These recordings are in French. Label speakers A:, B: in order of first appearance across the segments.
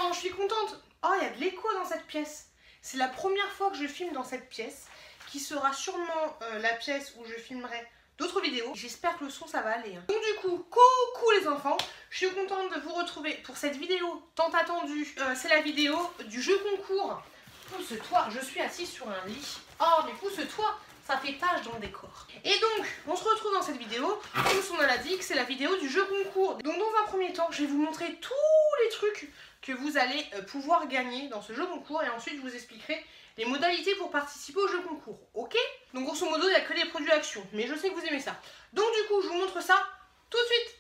A: Non, je suis contente. Oh, il y a de l'écho dans cette pièce. C'est la première fois que je filme dans cette pièce, qui sera sûrement la pièce où je filmerai d'autres vidéos. J'espère que le son, ça va aller. Donc du coup, coucou les enfants. Je suis contente de vous retrouver pour cette vidéo tant attendue. C'est la vidéo du jeu concours. Pousse-toi, je suis assise sur un lit. Oh, mais pousse-toi, ça fait tache dans le décor. Et donc, on se retrouve dans cette vidéo. Comme son nom l'indique, c'est la vidéo du jeu concours. Donc dans un premier temps, je vais vous montrer tous les trucs que vous allez pouvoir gagner dans ce jeu concours. Et ensuite, je vous expliquerai les modalités pour participer au jeu concours. Ok? Donc grosso modo, il n'y a que des produits Action. Mais je sais que vous aimez ça. Donc du coup, je vous montre ça tout de suite.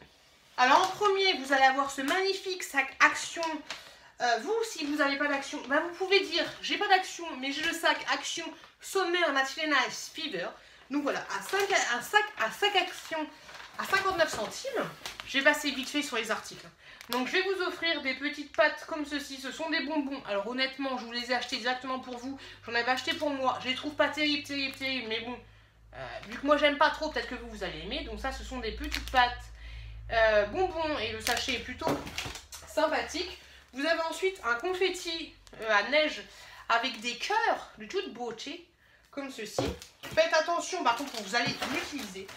A: Alors en premier, vous allez avoir ce magnifique sac Action. Vous, si vous n'avez pas d'action, bah, vous pouvez dire j'ai pas d'action, mais j'ai le sac Action Sommaire Naturel Ice Fever. Donc voilà, un sac Action à 59 centimes. Je vais passer vite fait sur les articles. Donc je vais vous offrir des petites pâtes comme ceci. Ce sont des bonbons. Alors honnêtement, je vous les ai achetés directement pour vous. J'en avais acheté pour moi. Je les trouve pas terribles. Mais bon, vu que moi j'aime pas trop, peut-être que vous allez aimer. Donc ça, ce sont des petites pâtes bonbons et le sachet est plutôt sympathique. Vous avez ensuite un confetti à neige avec des cœurs de toute beauté, comme ceci. Faites attention par contre quand vous allez l'utiliser.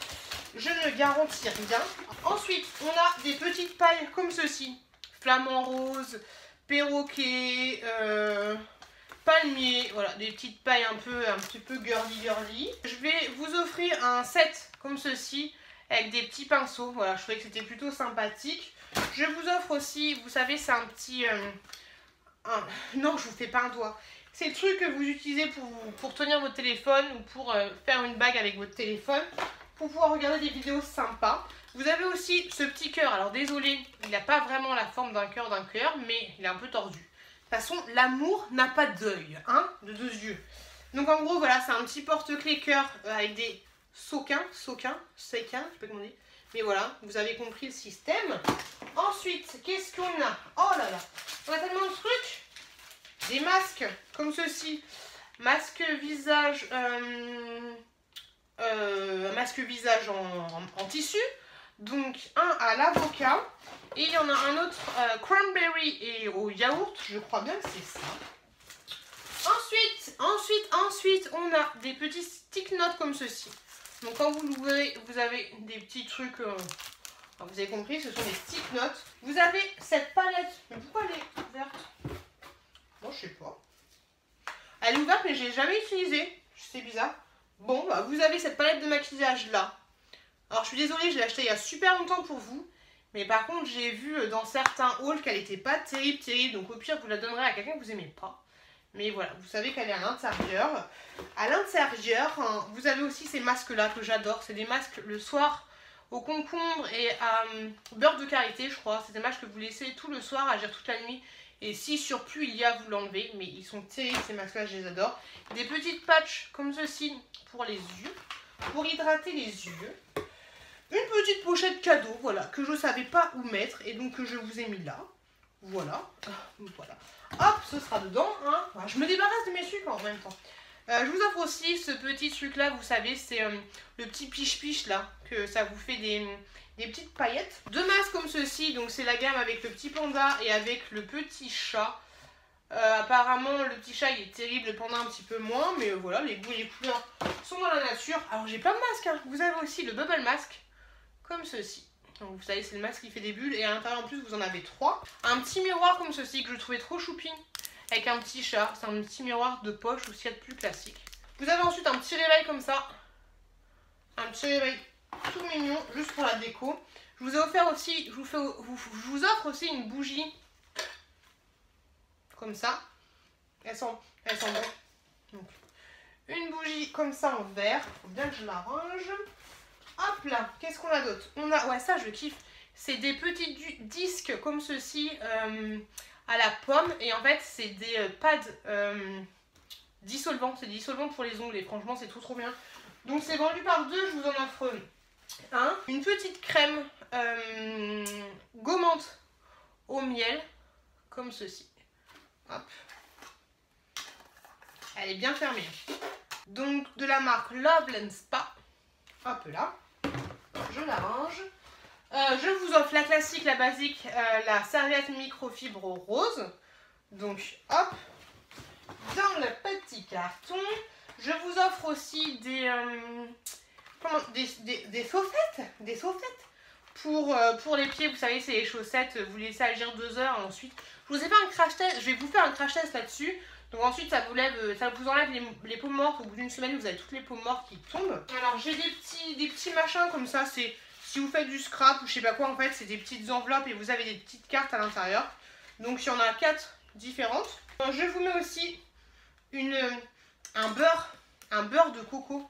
A: Je ne garantis rien. Ensuite, on a des petites pailles comme ceci. Flamant rose, perroquet, palmier. Voilà, des petites pailles un petit peu girly. Je vais vous offrir un set comme ceci avec des petits pinceaux. Voilà, je trouvais que c'était plutôt sympathique. Je vous offre aussi, vous savez, c'est un petit... non, je vous fais pas un doigt. C'est le truc que vous utilisez pour tenir votre téléphone ou pour faire une bague avec votre téléphone, pour pouvoir regarder des vidéos sympas. Vous avez aussi ce petit cœur. Alors désolé, il n'a pas vraiment la forme d'un cœur, mais il est un peu tordu. De toute façon, l'amour n'a pas d'œil, hein, de deux yeux. Donc en gros, voilà, c'est un petit porte-clés cœur avec des sequins, je sais pas comment on dit. Mais voilà, vous avez compris le système. Ensuite, qu'est-ce qu'on a? Oh là là, on a tellement de trucs. Des masques comme ceci. Masque visage, masque visage en tissu. Donc un à l'avocat. Et il y en a un autre cranberry et au yaourt. Je crois bien que c'est ça. Ensuite, on a des petits stick notes comme ceci. Donc quand vous l'ouvrez, vous avez des petits trucs, vous avez compris, ce sont des stick notes. Vous avez cette palette, mais pourquoi elle est ouverte? Bon, je sais pas. Elle est ouverte mais je l'ai jamais utilisée, c'est bizarre. Bon, bah, vous avez cette palette de maquillage là. Alors je suis désolée, je l'ai achetée il y a super longtemps pour vous. Mais par contre, j'ai vu dans certains hauls qu'elle n'était pas terrible. Donc au pire, vous la donnerez à quelqu'un que vous n'aimez pas. Mais voilà, vous savez qu'elle est à l'intérieur. À l'intérieur, vous avez aussi ces masques-là que j'adore. C'est des masques le soir au concombre et à beurre de karité, je crois. C'est des masques que vous laissez tout le soir, agir toute la nuit. Et si surplus il y a, vous l'enlevez. Mais ils sont terribles, ces masques-là, je les adore. Des petites patchs comme ceci pour les yeux, pour hydrater les yeux. Une petite pochette cadeau, voilà, que je ne savais pas où mettre et donc que je vous ai mis là. Voilà, voilà. Hop, ce sera dedans, hein. Voilà, je me débarrasse de mes sucres en même temps. Je vous offre aussi ce petit truc là, vous savez, c'est le petit piche-piche là, que ça vous fait des petites paillettes. Deux masques comme ceci, donc c'est la gamme avec le petit panda et avec le petit chat. Apparemment le petit chat il est terrible, le panda un petit peu moins, mais voilà, les goûts et les couleurs sont dans la nature. Alors j'ai plein de masques, hein. Vous avez aussi le bubble mask, comme ceci. Donc vous savez, c'est le masque qui fait des bulles et à l'intérieur en plus vous en avez 3. Un petit miroir comme ceci que je trouvais trop choupi avec un petit chat. C'est un petit miroir de poche aussi, il y a de plus classique. Vous avez ensuite un petit réveil comme ça. Un petit réveil tout mignon, juste pour la déco. Je vous ai offert aussi, je vous offre aussi une bougie comme ça. Elles sont bonnes. Donc, une bougie comme ça en verre. Faut bien que je la range. Hop là, qu'est-ce qu'on a d'autre? On a, ouais, ça je kiffe. C'est des petits disques comme ceci à la pomme. Et en fait, c'est des pads dissolvants. C'est dissolvant pour les ongles. Et franchement, c'est trop bien. Donc, c'est vendu par deux. Je vous en offre un. Une petite crème gommante au miel. Comme ceci. Hop. Elle est bien fermée. Donc, de la marque Love and Spa. Hop là. Je la range. Je vous offre la classique, la basique, la serviette microfibre rose. Donc hop, dans le petit carton, je vous offre aussi des chaussettes pour les pieds. Vous savez, c'est les chaussettes, vous laissez agir 2 heures et ensuite je vous ai fait un crash test, je vais vous faire un crash test là-dessus. Donc ensuite ça vous enlève les peaux mortes. Au bout d'une semaine vous avez toutes les peaux mortes qui tombent. Alors j'ai des petits machins comme ça, c'est si vous faites du scrap ou je sais pas quoi, en fait c'est des petites enveloppes et vous avez des petites cartes à l'intérieur. Donc il y en a 4 différentes. Je vous mets aussi un beurre de coco.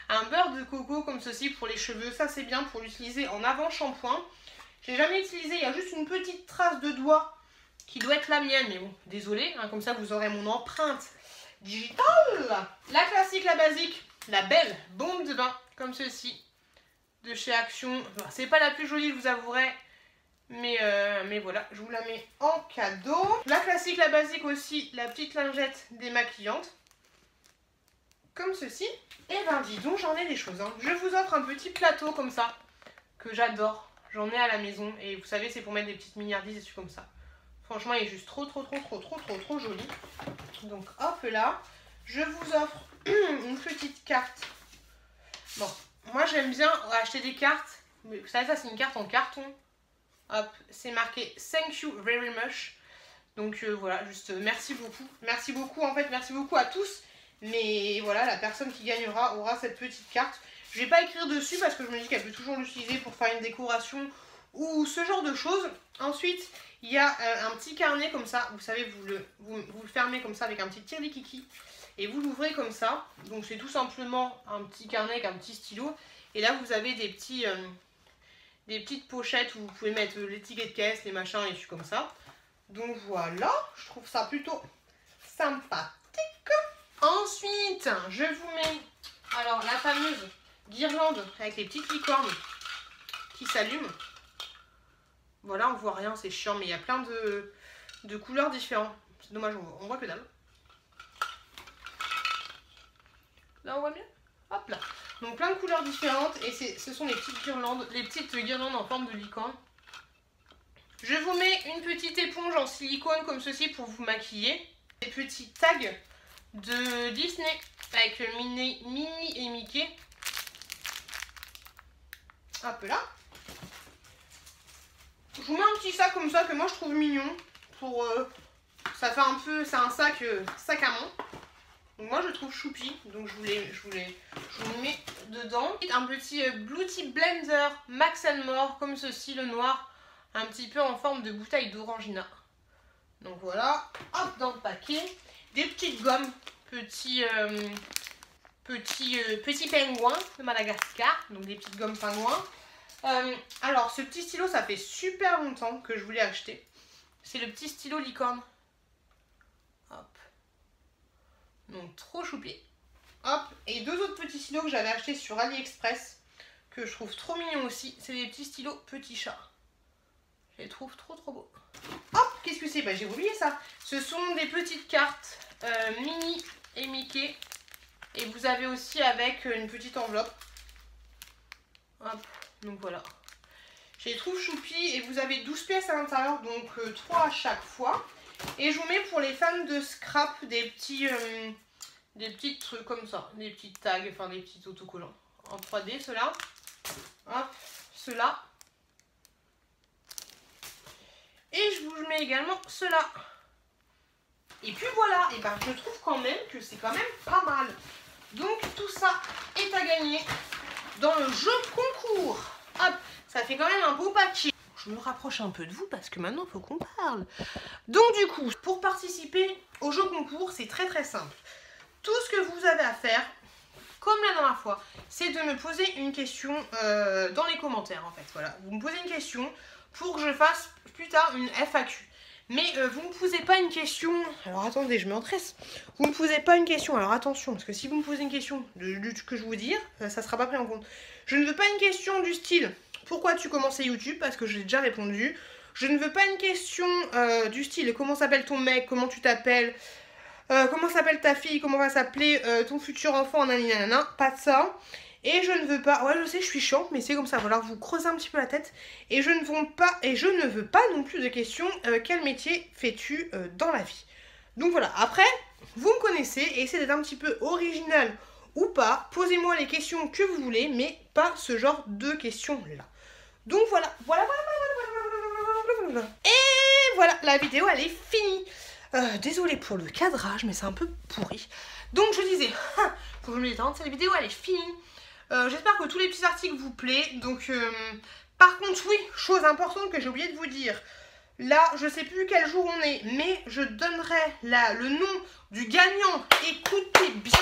A: Un beurre de coco comme ceci pour les cheveux. Ça c'est bien pour l'utiliser en avant-shampoing. Je l'ai jamais utilisé, il y a juste une petite trace de doigt qui doit être la mienne. Mais bon, désolé, hein, comme ça vous aurez mon empreinte digitale. La classique, la basique, la belle bombe de bain comme ceci de chez Action. C'est pas la plus jolie, je vous avouerai. Mais voilà, je vous la mets en cadeau. La classique, la basique aussi, la petite lingette démaquillante. Comme ceci. Et ben dis donc, j'en ai des choses. Hein. Je vous offre un petit plateau comme ça, que j'adore. J'en ai à la maison. Et vous savez, c'est pour mettre des petites milliardises dessus comme ça. Franchement, il est juste trop joli. Donc hop là. Je vous offre une petite carte. Bon, moi j'aime bien acheter des cartes. Mais vous savez, ça c'est une carte en carton. Hop, c'est marqué Thank you very much. Donc voilà, juste merci beaucoup. Merci beaucoup en fait, merci beaucoup à tous. Mais voilà, la personne qui gagnera aura cette petite carte. Je vais pas écrire dessus parce que je me dis qu'elle peut toujours l'utiliser pour faire une décoration ou ce genre de choses. Ensuite, il y a un petit carnet comme ça. Vous savez, vous le fermez comme ça avec un petit tire-les-kiki. Et vous l'ouvrez comme ça. Donc c'est tout simplement un petit carnet avec un petit stylo. Et là, vous avez des petites pochettes où vous pouvez mettre les tickets de caisse, les machins et tout comme ça. Donc voilà, je trouve ça plutôt sympathique. Ensuite, je vous mets alors la fameuse guirlande avec les petites licornes qui s'allument. Voilà, on voit rien, c'est chiant, mais il y a plein de couleurs différentes. C'est dommage, on voit que dalle. Là, on voit mieux. Hop là. Donc plein de couleurs différentes et ce sont les petites guirlandes en forme de licorne. Je vous mets une petite éponge en silicone comme ceci pour vous maquiller. Des petits tags de Disney avec Minnie et Mickey. Hop là. Je vous mets un petit sac comme ça que moi je trouve mignon. Pour ça fait un peu, c'est un sac à main. Donc moi je trouve choupi, donc je vous le mets dedans. Un petit Beauty Blender Max & More comme ceci, le noir, un petit peu en forme de bouteille d'orangina. Donc voilà, hop dans le paquet. Des petites gommes, petits pingouins de Madagascar, donc des petites gommes pingouins. Alors ce petit stylo, ça fait super longtemps que je voulais acheter. C'est le petit stylo licorne. Hop. Donc trop choupi. Hop. Et 2 autres petits stylos que j'avais achetés sur AliExpress, que je trouve trop mignons aussi. C'est des petits stylos petits chats. Je les trouve trop beaux. Hop, qu'est-ce que c'est? Bah j'ai oublié ça. Ce sont des petites cartes Minnie et Mickey. Et vous avez aussi avec une petite enveloppe. Hop, donc voilà. Je les trouve choupi et vous avez 12 pièces à l'intérieur, donc 3 à chaque fois. Et je vous mets pour les fans de scrap des petits trucs comme ça. Des petits tags, enfin des petits autocollants. En 3D, ceux-là. Hop, ceux-là. Et je vous mets également ceux-là. Et puis voilà, et ben je trouve quand même que c'est quand même pas mal. Donc tout ça est à gagner dans le jeu concours. Hop, ça fait quand même un beau paquet. Je me rapproche un peu de vous parce que maintenant il faut qu'on parle. Donc du coup, pour participer au jeu concours, c'est très simple. Tout ce que vous avez à faire, comme la dernière fois, c'est de me poser une question dans les commentaires en fait. Voilà, vous me posez une question pour que je fasse plus tard une FAQ. Mais vous ne me posez pas une question. Alors attendez, je m'entresse. Vous ne me posez pas une question. Alors attention, parce que si vous me posez une question que je vous dire, ça ne sera pas pris en compte. Je ne veux pas une question du style pourquoi tu commençais YouTube, parce que j'ai déjà répondu. Je ne veux pas une question du style comment s'appelle ton mec, comment tu t'appelles, comment s'appelle ta fille, comment va s'appeler ton futur enfant, nanana, pas de ça. Et je ne veux pas, ouais je sais je suis chiante mais c'est comme ça, voilà, vous creusez un petit peu la tête. Et je ne veux pas non plus de questions, quel métier fais-tu dans la vie? Donc voilà, après, vous me connaissez, et essayez d'être un petit peu original ou pas, posez-moi les questions que vous voulez, mais pas ce genre de questions-là. Donc voilà, et voilà, la vidéo elle est finie. Désolée pour le cadrage, mais c'est un peu pourri. Donc je disais, faut que je me détende, cette vidéo elle est finie. J'espère que tous les petits articles vous plaisent. Donc, par contre, oui, chose importante que j'ai oublié de vous dire. Là, je sais plus quel jour on est, mais je donnerai le nom du gagnant. Écoutez bien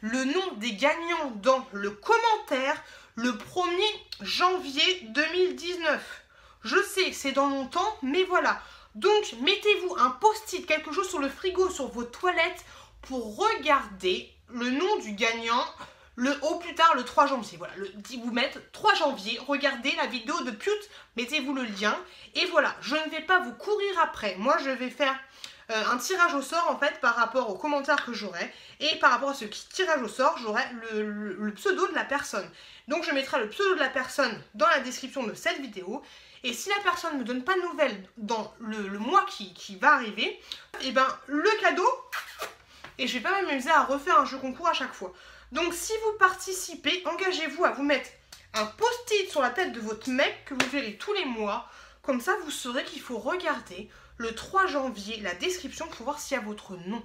A: le nom des gagnants dans le commentaire le 1er janvier 2019. Je sais, c'est dans longtemps, mais voilà. Donc, mettez-vous un post-it, quelque chose sur le frigo, sur vos toilettes, pour regarder le nom du gagnant au plus tard le 3 janvier. Voilà, vous mettez 3 janvier, regardez la vidéo de Pute, mettez-vous le lien. Et voilà, je ne vais pas vous courir après. Moi, je vais faire un tirage au sort en fait par rapport aux commentaires que j'aurai. Et par rapport à ce tirage au sort, j'aurai le pseudo de la personne. Donc je mettrai le pseudo de la personne dans la description de cette vidéo. Et si la personne ne me donne pas de nouvelles dans le mois qui va arriver, et ben le cadeau, et je vais pas m'amuser à refaire un jeu concours à chaque fois. Donc si vous participez, engagez-vous à vous mettre un post-it sur la tête de votre mec que vous verrez tous les mois. Comme ça, vous saurez qu'il faut regarder le 3 janvier la description pour voir s'il y a votre nom.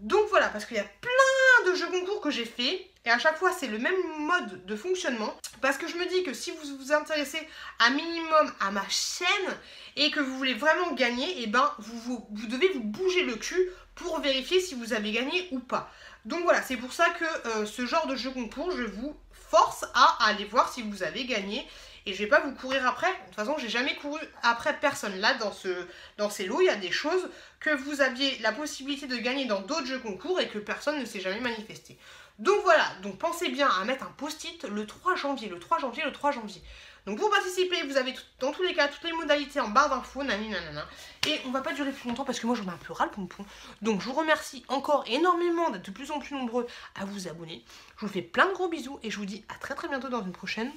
A: Donc voilà, parce qu'il y a plein de jeux concours que j'ai fait. Et à chaque fois, c'est le même mode de fonctionnement. Parce que je me dis que si vous vous intéressez un minimum à ma chaîne et que vous voulez vraiment gagner, et ben vous devez vous bouger le cul pour vérifier si vous avez gagné ou pas. Donc voilà, c'est pour ça que ce genre de jeu concours, je vous force à aller voir si vous avez gagné. Et je vais pas vous courir après. De toute façon, j'ai jamais couru après personne. Là, dans ces lots, il y a des choses que vous aviez la possibilité de gagner dans d'autres jeux concours et que personne ne s'est jamais manifesté. Donc voilà, donc pensez bien à mettre un post-it le 3 janvier, le 3 janvier, le 3 janvier. Donc pour participer, vous avez dans tous les cas toutes les modalités en barre d'infos, nanana. Et on va pas durer plus longtemps parce que moi j'en ai un peu ras le pompon. Donc je vous remercie encore énormément d'être de plus en plus nombreux à vous abonner. Je vous fais plein de gros bisous et je vous dis à très bientôt dans une prochaine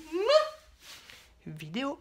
A: vidéo.